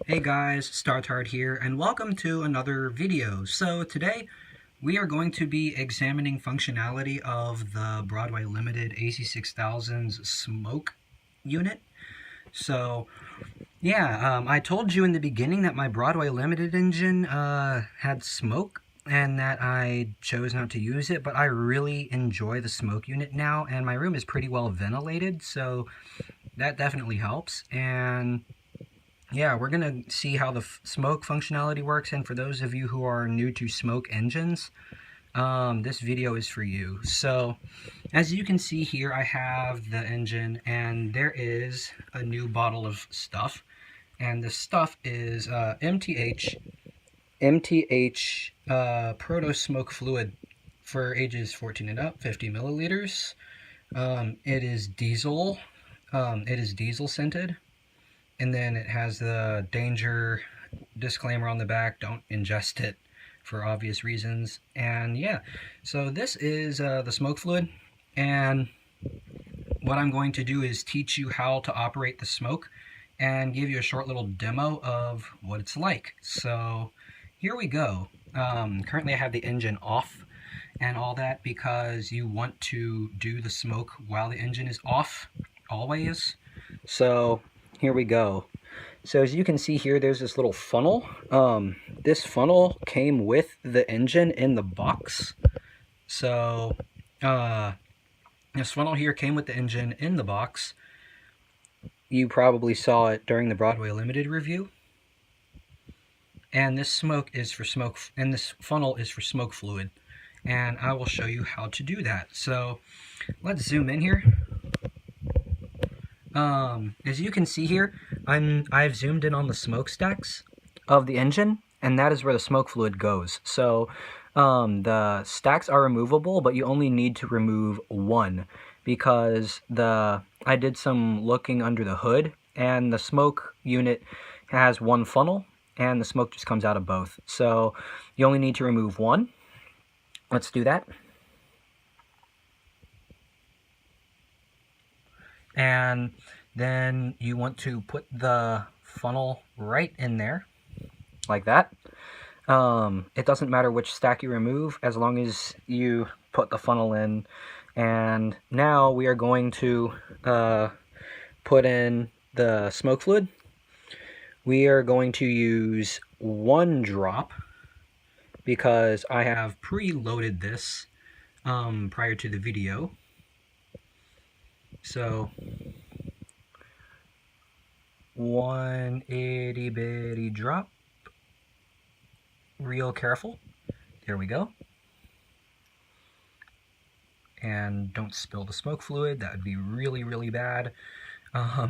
Hey guys, StarTard here, and welcome to another video. So today we are going to be examining functionality of the Broadway Limited AC6000's smoke unit. So yeah, I told you in the beginning that my Broadway Limited engine had smoke and that I chose not to use it, but I really enjoy the smoke unit now, and my room is pretty well ventilated, so that definitely helps. And yeah, we're going to see how the smoke functionality works, and for those of you who are new to smoke engines, this video is for you. So, as you can see here, I have the engine, and there is a new bottle of stuff, and the stuff is MTH Proto Smoke Fluid for ages 14 and up, 50 milliliters. It is diesel. It is diesel scented. And then it has the danger disclaimer on the back, don't ingest it for obvious reasons. And yeah, so this is the smoke fluid, and what I'm going to do is teach you how to operate the smoke and give you a short little demo of what it's like. So here we go. Currently I have the engine off and all that because you want to do the smoke while the engine is off, always. So here we go. So as you can see here, there's this little funnel. This funnel came with the engine in the box. So this funnel here came with the engine in the box. You probably saw it during the Broadway Limited review. And this smoke is for smoke, and this funnel is for smoke fluid. And I will show you how to do that. So let's zoom in here. As you can see here, I've zoomed in on the smokestacks of the engine, and that is where the smoke fluid goes. So the stacks are removable, but you only need to remove one because I did some looking under the hood, and the smoke unit has one funnel, and the smoke just comes out of both. So you only need to remove one. Let's do that. And then you want to put the funnel right in there, like that. It doesn't matter which stack you remove, as long as you put the funnel in. And now we are going to put in the smoke fluid. We are going to use 1 drop, because I have pre-loaded this prior to the video. So 1 itty bitty drop, real careful. There we go. And don't spill the smoke fluid, that would be really, really bad.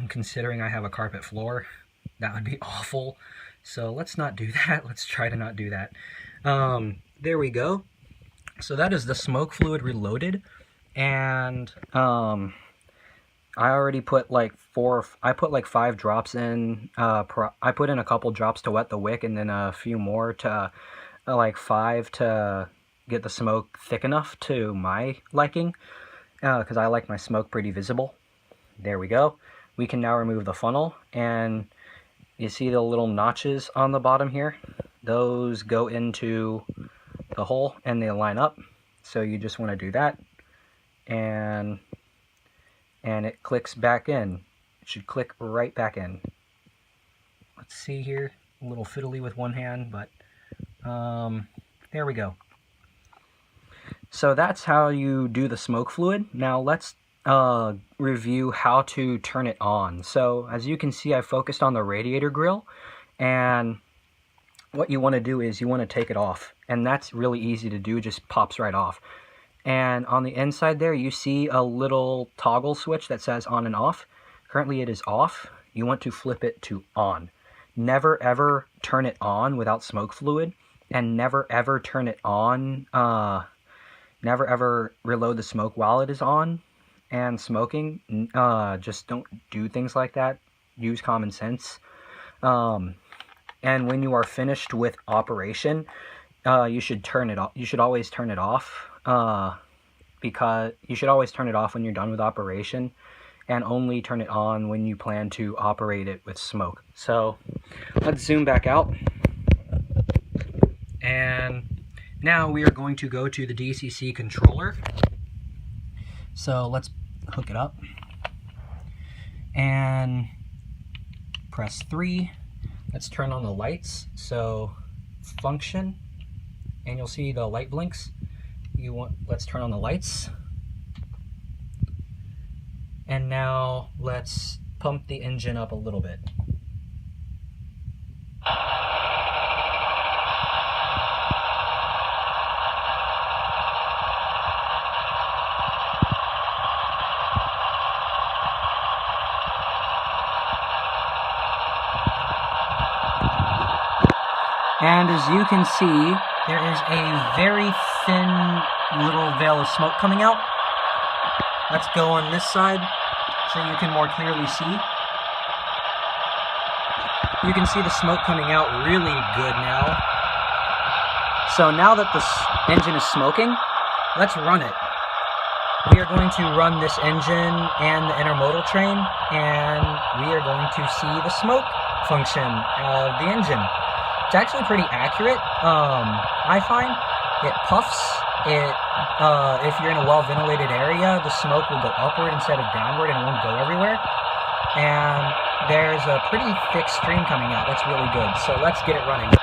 Considering I have a carpet floor, that would be awful. So let's not do that. Let's try to not do that. There we go. So that is the smoke fluid reloaded, and I already put like 5 drops in. I put in a couple drops to wet the wick, and then a few more to like 5 to get the smoke thick enough to my liking, because I like my smoke pretty visible. There we go. We can now remove the funnel, and you see the little notches on the bottom here? Those go into the hole and they line up. So you just want to do that, and it clicks back in. It should click right back in. Let's see here, a little fiddly with one hand, but there we go. So that's how you do the smoke fluid. Now let's review how to turn it on. So as you can see, I focused on the radiator grill, and what you want to do is you want to take it off, and that's really easy to do, it just pops right off. And on the inside there, you see a little toggle switch that says on and off. Currently it is off. You want to flip it to on. Never ever turn it on without smoke fluid, and never ever turn it on, never ever reload the smoke while it is on and smoking. Just don't do things like that. Use common sense. And when you are finished with operation, you should turn it off. You should always turn it off, because you should always turn it off when you're done with operation, and only turn it on when you plan to operate it with smoke. So Let's zoom back out. And now we are going to go to the DCC controller. So let's hook it up and press 3. Let's turn on the lights. So function, and you'll see the light blinks. Let's turn on the lights. And now let's pump the engine up a little bit. And as you can see, there is a very thin little veil of smoke coming out. Let's go on this side so you can more clearly see. You can see the smoke coming out really good now. So now that the engine is smoking, let's run it. We are going to run this engine and the intermodal train, and we are going to see the smoke function of the engine. It's actually pretty accurate. I find it puffs. If you're in a well-ventilated area, the smoke will go upward instead of downward, and it won't go everywhere. And there's a pretty thick stream coming out. That's really good. So let's get it running.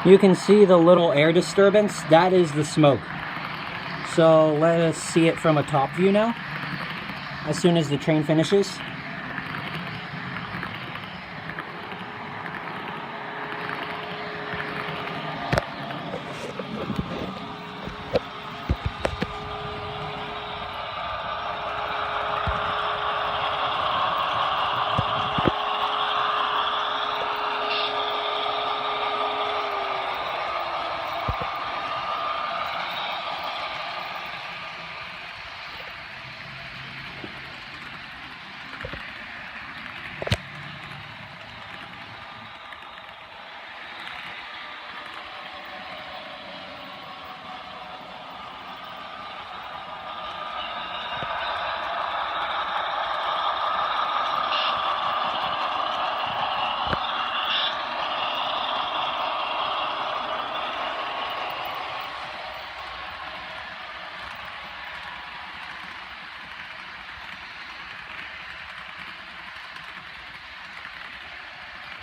You can see the little air disturbance. That is the smoke. So let us see it from a top view now, as soon as the train finishes.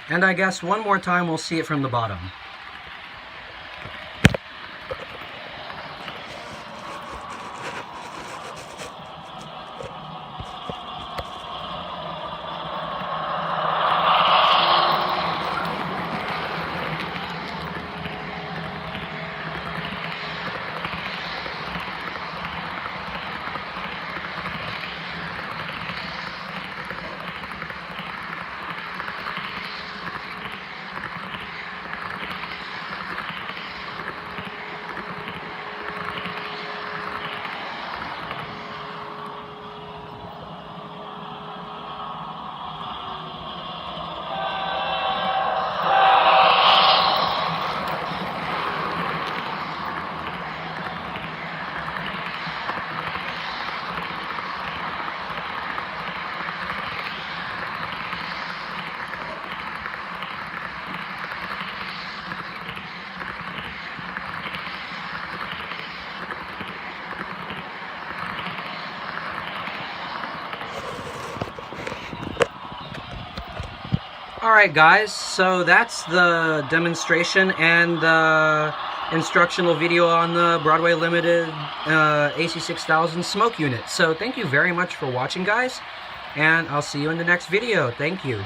And I guess one more time we'll see it from the bottom. Alright guys, so that's the demonstration and the instructional video on the Broadway Limited AC6000 smoke unit. So thank you very much for watching, guys, and I'll see you in the next video. Thank you.